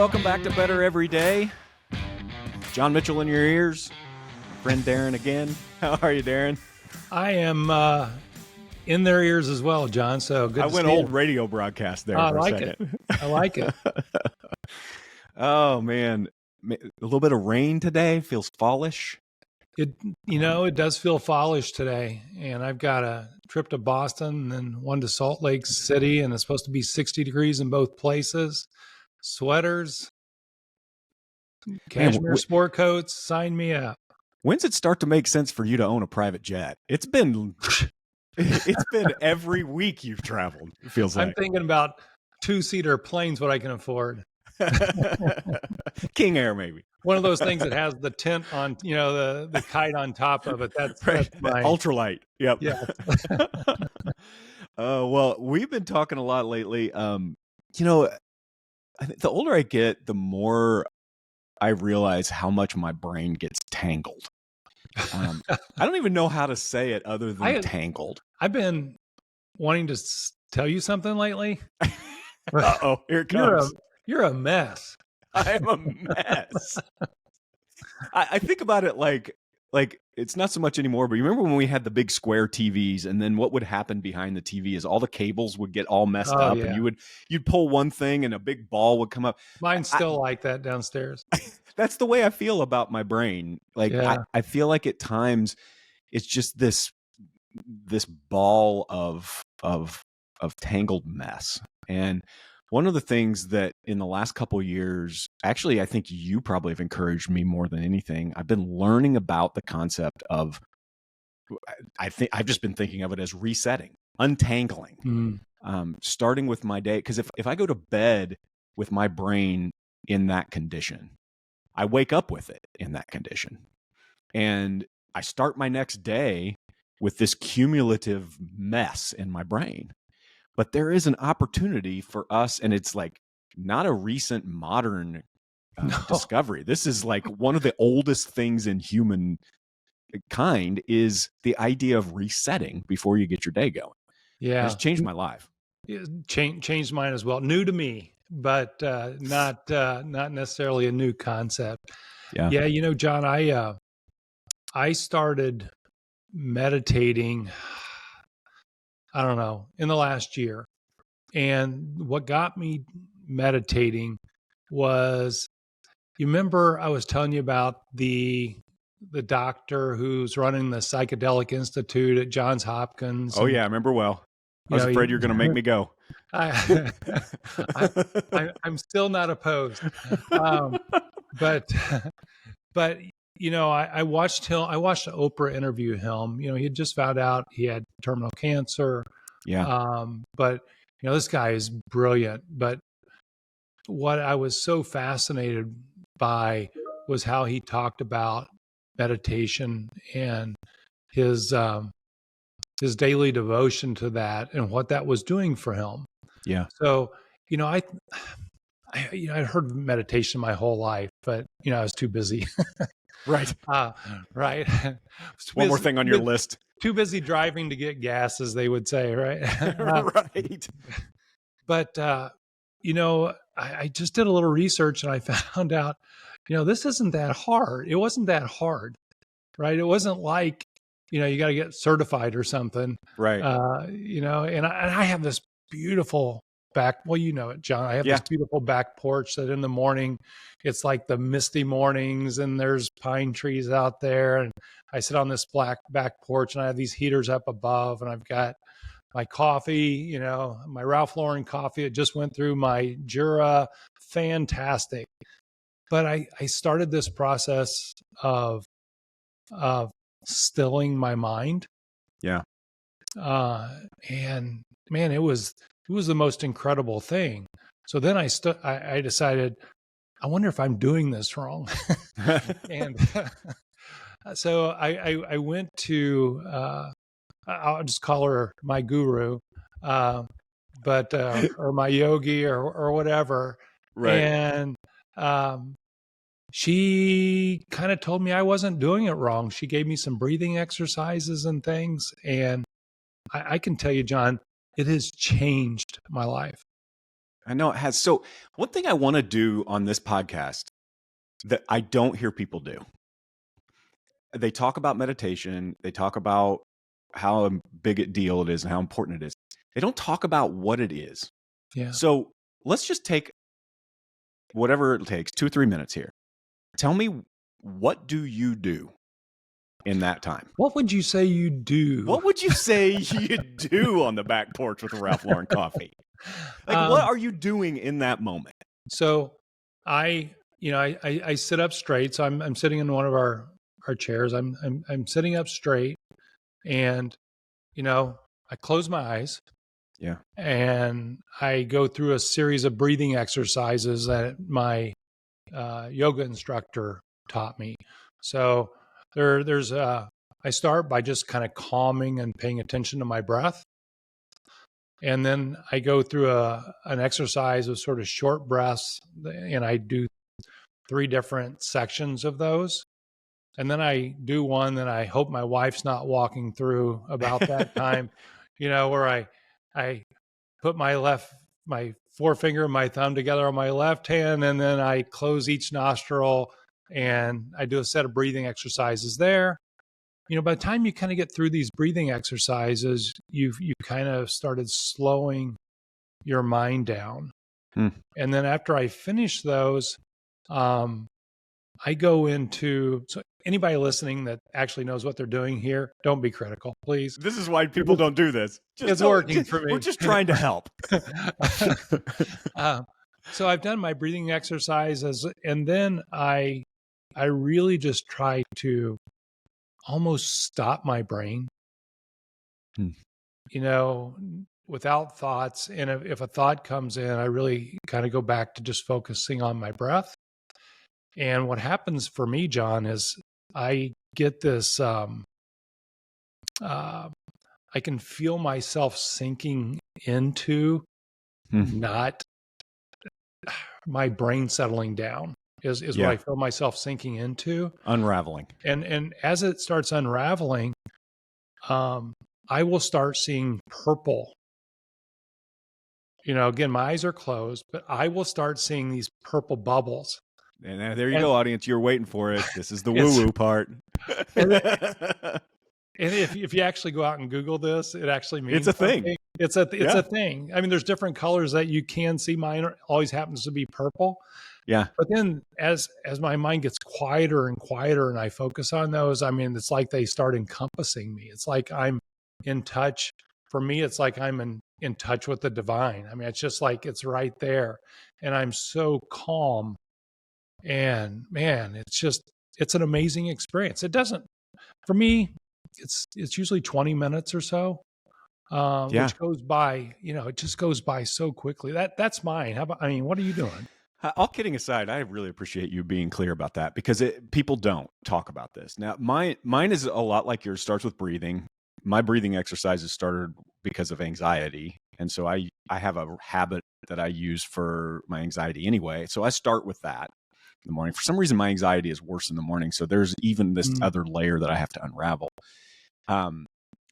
welcome back to Better Every Day. John Mitchell in your ears. Friend Darren again. How are you, Darren? I am in their ears as well, John. So good. I went old radio broadcast there for a second. I like it. Oh man, a little bit of rain today. Feels fallish. It does feel fallish today, and I've got a trip to Boston and then one to Salt Lake City, and it's supposed to be 60 degrees in both places. Sweaters, cashmere sport coats. Sign me up. When's it start to make sense for you to own a private jet? It's been every week you've traveled. It feels like. I'm thinking about 2-seater planes, what I can afford. King Air, maybe. One of those things that has the tent on, the kite on top of it. That's my ultralight. Yep. Yeah. Well, we've been talking a lot lately. I think the older I get, the more I realize how much my brain gets tangled. I don't even know how to say it other than tangled. I've been wanting to tell you something lately. Uh-oh, here it comes. You're a mess. I am a mess. I think about it like it's not so much anymore, but you remember when we had the big square TVs, and then what would happen behind the TV is all the cables would get all messed up, yeah. and you'd pull one thing and a big ball would come up. Mine's still like that downstairs. That's the way I feel about my brain. I feel like at times it's just this ball of tangled mess. And one of the things that in the last couple of years, actually, I think you probably have encouraged me more than anything. I've been learning about the concept of, I've just been thinking of it as resetting, untangling, starting with my day. Because if I go to bed with my brain in that condition, I wake up with it in that condition. And I start my next day with this cumulative mess in my brain. But there is an opportunity for us, and it's like not a recent modern discovery. This is like one of the oldest things in humankind is the idea of resetting before you get your day going. Yeah. It's changed my life. Changed mine as well. New to me, but not necessarily a new concept. Yeah. John, I started meditating, I don't know, in the last year. And what got me meditating was, you remember I was telling you about the doctor who's running the Psychedelic Institute at Johns Hopkins. Oh, yeah, I remember well. I was afraid you were going to make me go. I'm still not opposed. But I watched Oprah interview him. He had just found out he had terminal cancer. Yeah. But this guy is brilliant. But what I was so fascinated by was how he talked about meditation and his daily devotion to that and what that was doing for him. Yeah. So, I heard meditation my whole life, but I was too busy. Right. Right. One more thing on your list. Too busy driving to get gas, as they would say, right? Right. But, I just did a little research and I found out, this isn't that hard. It wasn't that hard, right? It wasn't like, you got to get certified or something. Right. And I have this beautiful it, John. I have this beautiful back porch that in the morning, it's like the misty mornings and there's pine trees out there. And I sit on this black back porch and I have these heaters up above and I've got my coffee, my Ralph Lauren coffee. It just went through my Jura. Fantastic. But I started this process of stilling my mind. Yeah. And man, it was the most incredible thing. So then I decided, I wonder if I'm doing this wrong. And so I went to, I'll just call her my guru, or my yogi or whatever. Right. And she kind of told me I wasn't doing it wrong. She gave me some breathing exercises and things. And I can tell you, John, it has changed my life. I know it has. So one thing I want to do on this podcast that I don't hear people do, they talk about meditation. They talk about how big a deal it is and how important it is. They don't talk about what it is. Yeah. So let's just take whatever it takes, 2 or 3 minutes here. Tell me, what do you do in that time? What would you say you do? What would you say you do on the back porch with a Ralph Lauren coffee? Like, what are you doing in that moment? So I sit up straight. So I'm sitting in one of our chairs. I'm sitting up straight, and I close my eyes. Yeah. And I go through a series of breathing exercises that my yoga instructor taught me. So I start by just kind of calming and paying attention to my breath. And then I go through an exercise of sort of short breaths, and I do 3 different sections of those. And then I do one that I hope my wife's not walking through about that time, where I put my forefinger and my thumb together on my left hand, and then I close each nostril and I do a set of breathing exercises there. By the time you kind of get through these breathing exercises, you kind of started slowing your mind down. And then after I finish those, I go into, so anybody listening that actually knows what they're doing here, don't be critical, please. This is why people don't do this. It's working for me. We're just trying to help. So I've done my breathing exercises, and then I really just try to almost stop my brain, without thoughts. And if a thought comes in, I really kind of go back to just focusing on my breath. And what happens for me, John, is I get this, I can feel myself sinking into not my brain settling down is what I feel myself sinking into. Unraveling. And as it starts unraveling, I will start seeing purple. Again, my eyes are closed, but I will start seeing these purple bubbles. And there you go, audience. You're waiting for it. This is the woo-woo part. And if you actually go out and Google this, it actually means it's a thing. It's a thing. I mean, there's different colors that you can see. Mine always happens to be purple. Yeah. But then as my mind gets quieter and quieter and I focus on those, I mean, it's like they start encompassing me. It's like I'm in touch. For me, it's like I'm in touch with the divine. I mean, it's just like it's right there. And I'm so calm. And man, it's an amazing experience. It doesn't, for me, it's usually 20 minutes or so, which goes by, it just goes by so quickly. That's mine. What are you doing? All kidding aside, I really appreciate you being clear about that, because people don't talk about this. Now, mine is a lot like yours. Starts with breathing. My breathing exercises started because of anxiety. And so I have a habit that I use for my anxiety anyway. So I start with that in the morning. For some reason, my anxiety is worse in the morning. So there's even this other layer that I have to unravel.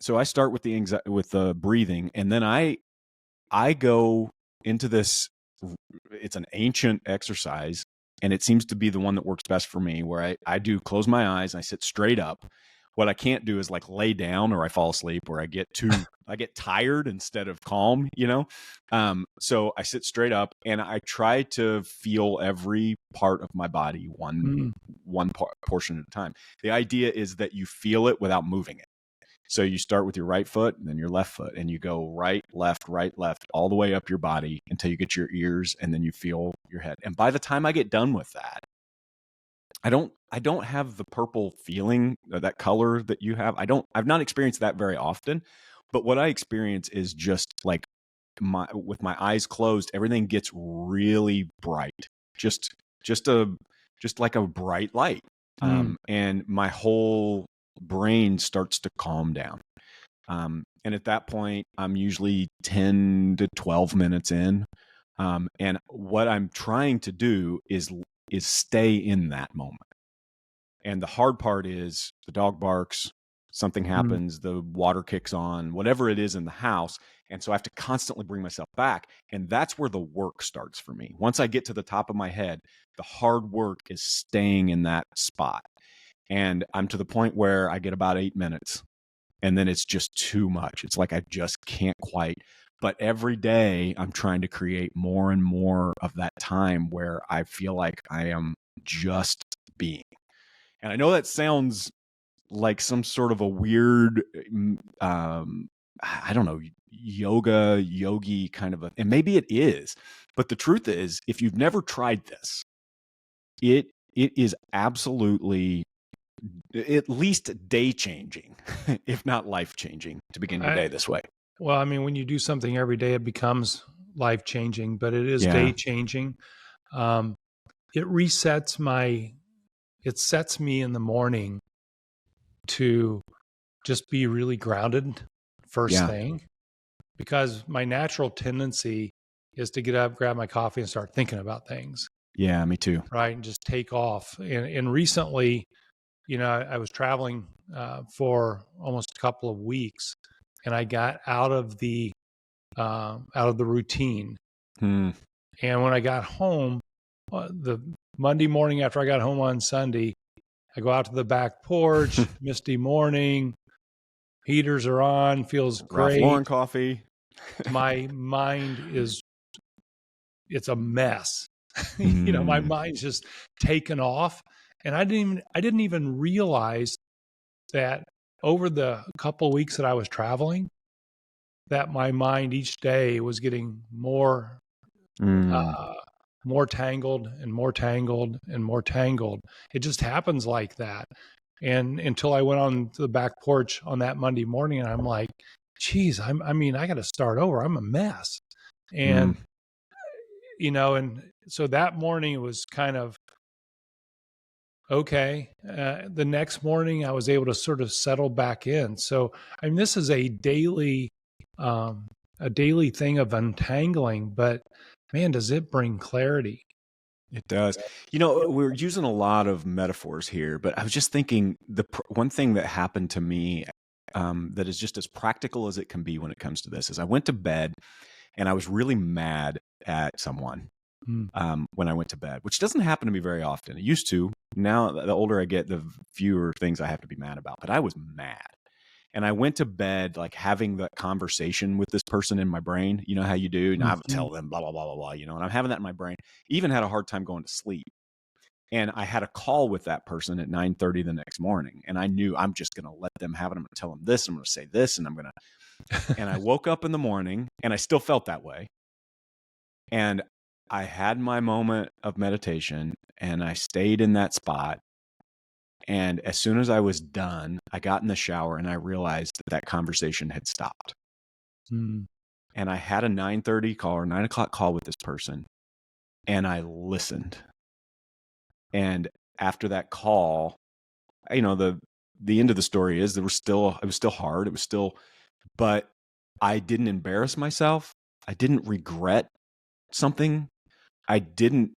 So I start with the breathing, and then I go into this. It's an ancient exercise, and it seems to be the one that works best for me, where I do close my eyes and I sit straight up. What I can't do is like lay down, or I fall asleep, or I get tired instead of calm, So I sit straight up and I try to feel every part of my body one portion at a time. The idea is that you feel it without moving it. So you start with your right foot and then your left foot, and you go right, left, all the way up your body until you get your ears, and then you feel your head. And by the time I get done with that, I don't have the purple feeling, that color that you have. I've not experienced that very often, but what I experience is just like with my eyes closed, everything gets really bright. Just like a bright light. And my whole brain starts to calm down. And at that point, I'm usually 10 to 12 minutes in. And what I'm trying to do is stay in that moment. And the hard part is the dog barks, something happens, the water kicks on, whatever it is in the house. And so I have to constantly bring myself back. And that's where the work starts for me. Once I get to the top of my head, the hard work is staying in that spot. And I'm to the point where I get about 8 minutes, and then it's just too much. It's like I just can't quite. But every day I'm trying to create more and more of that time where I feel like I am just being. And I know that sounds like some sort of a weird, I don't know, yogi kind of a, and maybe it is. But the truth is, if you've never tried this, it is absolutely at least day changing, if not life changing, to begin your day this way. Well, I mean, when you do something every day, it becomes life changing, but it is day changing. It resets it sets me in the morning to just be really grounded first thing, because my natural tendency is to get up, grab my coffee, and start thinking about things. Yeah, me too. Right. And just take off. And recently, I was traveling for almost a couple of weeks, and I got out of the routine. And when I got home, the Monday morning after I got home on Sunday, I go out to the back porch, misty morning, heaters are on, feels great. Ralph Lauren coffee. My mind it's a mess. My mind's just taken off. And I didn't even realize that over the couple of weeks that I was traveling, that my mind each day was getting more tangled and more tangled and more tangled. It just happens like that. And until I went on to the back porch on that Monday morning, and I'm like, geez, I got to start over. I'm a mess. And, and so that morning it was kind of, okay. The next morning I was able to sort of settle back in. So, I mean, this is a daily thing of untangling, but man, does it bring clarity. It does. We're using a lot of metaphors here, but I was just thinking one thing that happened to me that is just as practical as it can be when it comes to this is I went to bed and I was really mad at someone when I went to bed, which doesn't happen to me very often. It used to. Now, the older I get, the fewer things I have to be mad about. But I was mad. And I went to bed like having that conversation with this person in my brain. You know how you do? And I would tell them blah, blah, blah, blah, blah, and I'm having that in my brain. Even had a hard time going to sleep. And I had a call with that person at 9:30 the next morning. And I knew I'm just going to let them have it. I'm going to tell them this. I'm going to say this. And and I woke up in the morning and I still felt that way. And I had my moment of meditation and I stayed in that spot. And as soon as I was done, I got in the shower and I realized that conversation had stopped. And I had a 9:30 call or 9 o'clock call with this person, and I listened. And after that call, the end of the story is it was still hard. It was still, but I didn't embarrass myself. I didn't regret something. I didn't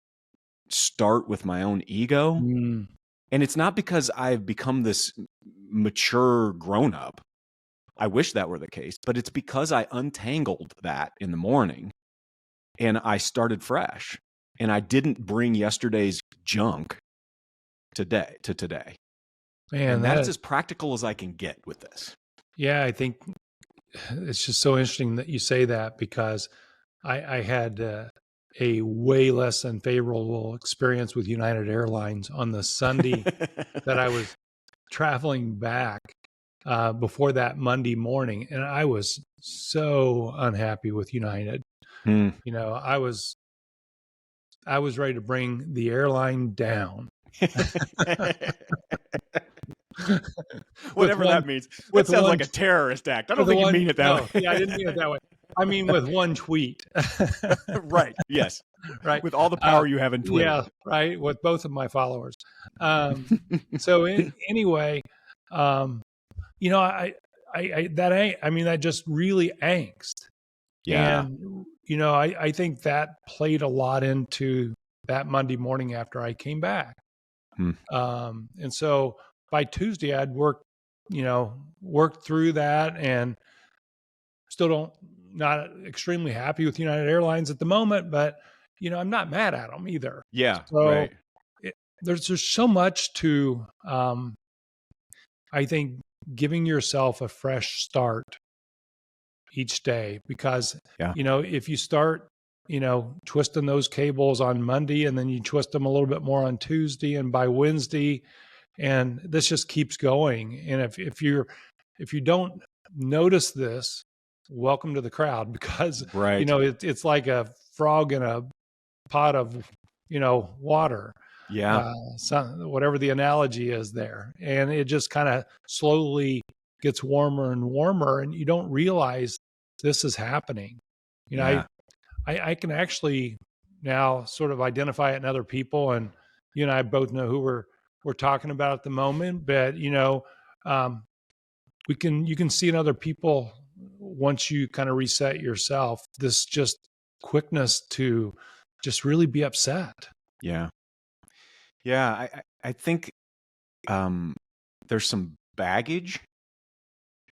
start with my own ego. And it's not because I've become this mature grown-up. I wish that were the case, but it's because I untangled that in the morning and I started fresh. And I didn't bring yesterday's junk to today. Man, and that's as practical as I can get with this. Yeah, I think it's just so interesting that you say that, because I had a way less than favorable experience with United Airlines on the Sunday that I was traveling back before that Monday morning. And I was so unhappy with United. I was ready to bring the airline down. Whatever that means. That sounds like a terrorist act. I don't think you mean it that way. Yeah, I didn't mean it that way. I mean, with one tweet. Right. Yes. Right. With all the power you have in Twitter. Yeah. Right. With both of my followers. So anyway, that just really angst. Yeah. And, I think that played a lot into that Monday morning after I came back. And so by Tuesday, I'd worked worked through that, and still not extremely happy with United Airlines at the moment, but I'm not mad at them either. Yeah, So right. there's just so much to, I think, giving yourself a fresh start each day, because Yeah, if you start twisting those cables on Monday, and then you twist them a little bit more on Tuesday, and by Wednesday, and this just keeps going. And if you don't notice this, welcome to the crowd, because right. it's like a frog in a pot of water, Yeah, whatever the analogy is there, and it just kind of slowly gets warmer and warmer, and you don't realize this is happening. yeah, I can actually now sort of identify it in other people, and you and I both know who we're talking about at the moment. But um, you can see in other people, once you kind of reset yourself, this just quickness to just really be upset. yeah, yeah. I think there's some baggage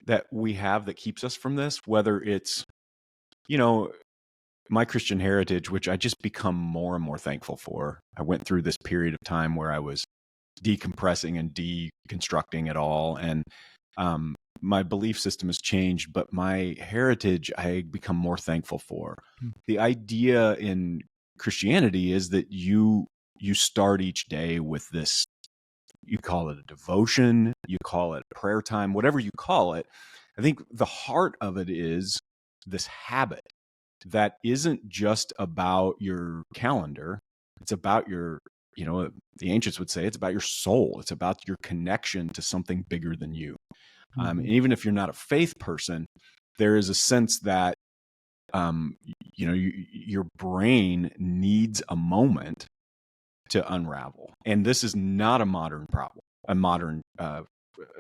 that we have that keeps us from this, whether it's, you know, my Christian heritage, which I just become more and more thankful for. I went through this period of time where I was decompressing and deconstructing it all. And my belief system has changed, but my heritage, I become more thankful for. The idea in Christianity is that you start each day with this, you call it a devotion, you call it prayer time, whatever you call it. I think the heart of it is this habit that isn't just about your calendar. It's about your, the ancients would say it's about your soul. It's about your connection to something bigger than you. And even if you're not a faith person, there is a sense that, your brain needs a moment to unravel. And this is not a modern problem, a modern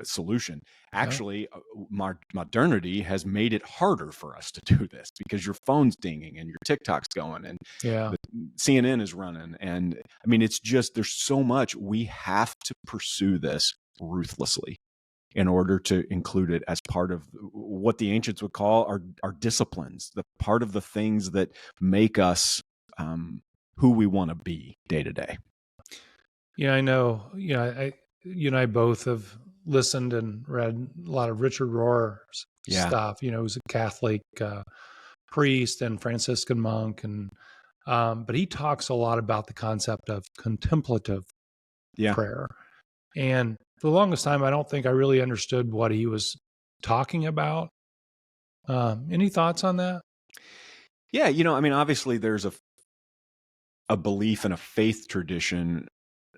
solution. Actually, modernity has made it harder for us to do this, because your phone's dinging and your TikTok's going and CNN is running. And I mean, it's just, there's so much. We have to pursue this ruthlessly in order to include it as part of what the ancients would call our disciplines, the part of the things that make us who we want to be day to day. Yeah, I know. You and I both have listened and read a lot of Richard Rohr's stuff. He was a Catholic priest and Franciscan monk, and but he talks a lot about the concept of contemplative prayer. And for the longest time, I don't think I really understood what he was talking about. Any thoughts on that? Yeah, I mean, obviously there's a belief and a faith tradition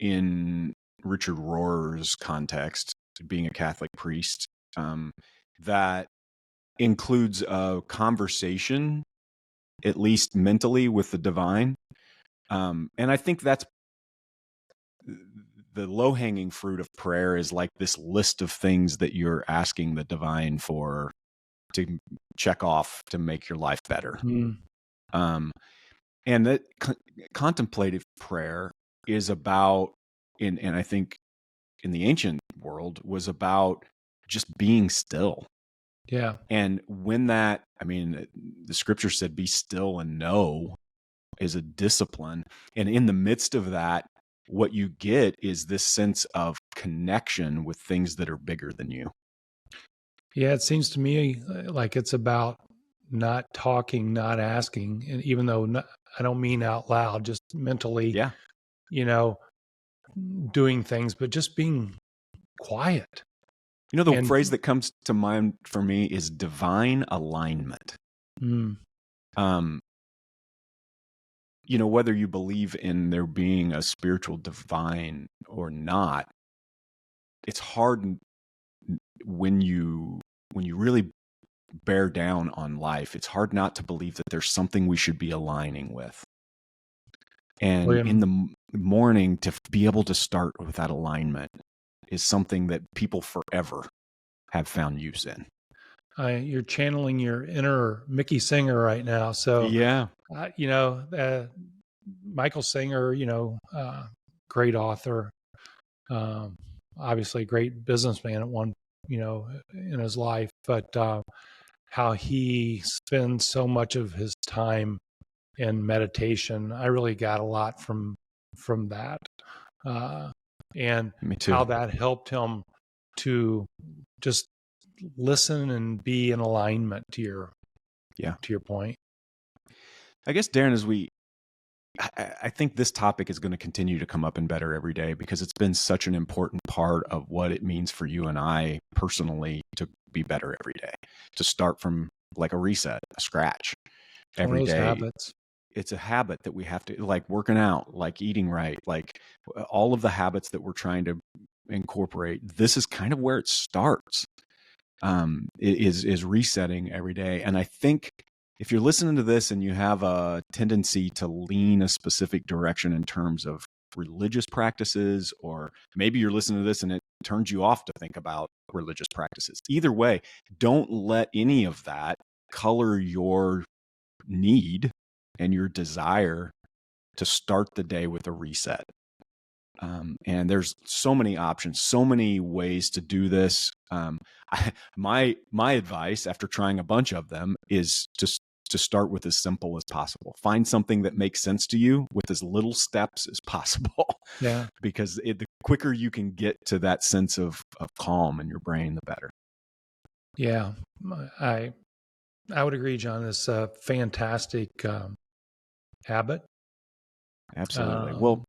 in Richard Rohr's context, being a Catholic priest, that includes a conversation, at least mentally, with the divine. And I think that's the low-hanging fruit of prayer, is like this list of things that you're asking the divine for, to check off to make your life better. And that contemplative prayer is about, and I think in the ancient world, was about just being still. Yeah. And when that, I mean, the scripture said, be still and know, is a discipline. And in the midst of that, what you get is this sense of connection with things that are bigger than you. Yeah, it seems to me like it's about not talking, not asking, and even though I don't mean out loud, just mentally, doing things, but just being quiet. The phrase that comes to mind for me is divine alignment. Whether you believe in there being a spiritual divine or not, it's hard when you really bear down on life. It's hard not to believe that there's something we should be aligning with. And in the morning, to be able to start with that alignment is something that people forever have found use in. You're channeling your inner Mickey Singer right now. So, yeah. Michael Singer, great author, obviously a great businessman at one in his life, but how he spends so much of his time in meditation. I really got a lot from that, and Me too. how that helped him to just listen and be in alignment to your point. I guess, Darren, I think this topic is going to continue to come up in Better every day, because it's been such an important part of what it means for you and I personally to be better every day, to start from like a reset, a scratch every day. Habits. It's a habit that we have to, like working out, like eating right, like all of the habits that we're trying to incorporate. This is kind of where it starts, is resetting every day. And I think if you're listening to this and you have a tendency to lean a specific direction in terms of religious practices, or maybe you're listening to this and it turns you off to think about religious practices, either way, don't let any of that color your need and your desire to start the day with a reset. And there's so many options, so many ways to do this. My advice after trying a bunch of them is just to start with as simple as possible. Find something that makes sense to you with as little steps as possible. Yeah. Because the quicker you can get to that sense of calm in your brain, the better. Yeah, I would agree, John. It's a fantastic habit. Absolutely. Well,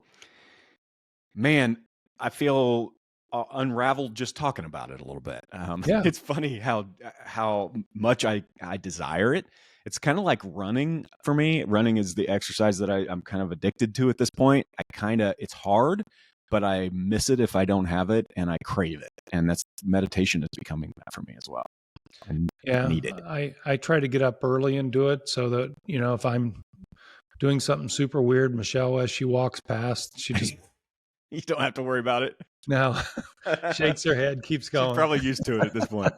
man, I feel unraveled just talking about it a little bit. Yeah. It's funny how much I desire it. It's kind of like running for me. Running is the exercise that I'm kind of addicted to at this point. It's hard, but I miss it if I don't have it, and I crave it. And that's meditation is becoming that for me as well. I need it. I try to get up early and do it so that, if I'm doing something super weird, Michelle, as she walks past, she just... You don't have to worry about it. No, shakes her head, keeps going. She's probably used to it at this point.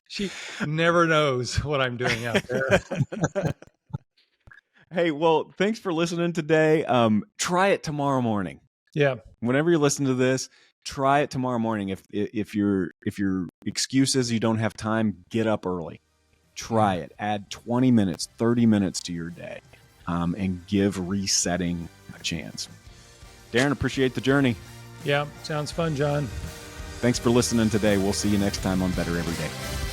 She never knows what I'm doing out there. Hey, well, thanks for listening today. Try it tomorrow morning. Yeah. Whenever you listen to this, try it tomorrow morning. If your excuse is you don't have time, get up early. Try it. Add 20 minutes, 30 minutes to your day, and give resetting a chance. Darren, appreciate the journey. Yeah, sounds fun, John. Thanks for listening today. We'll see you next time on Better Every Day.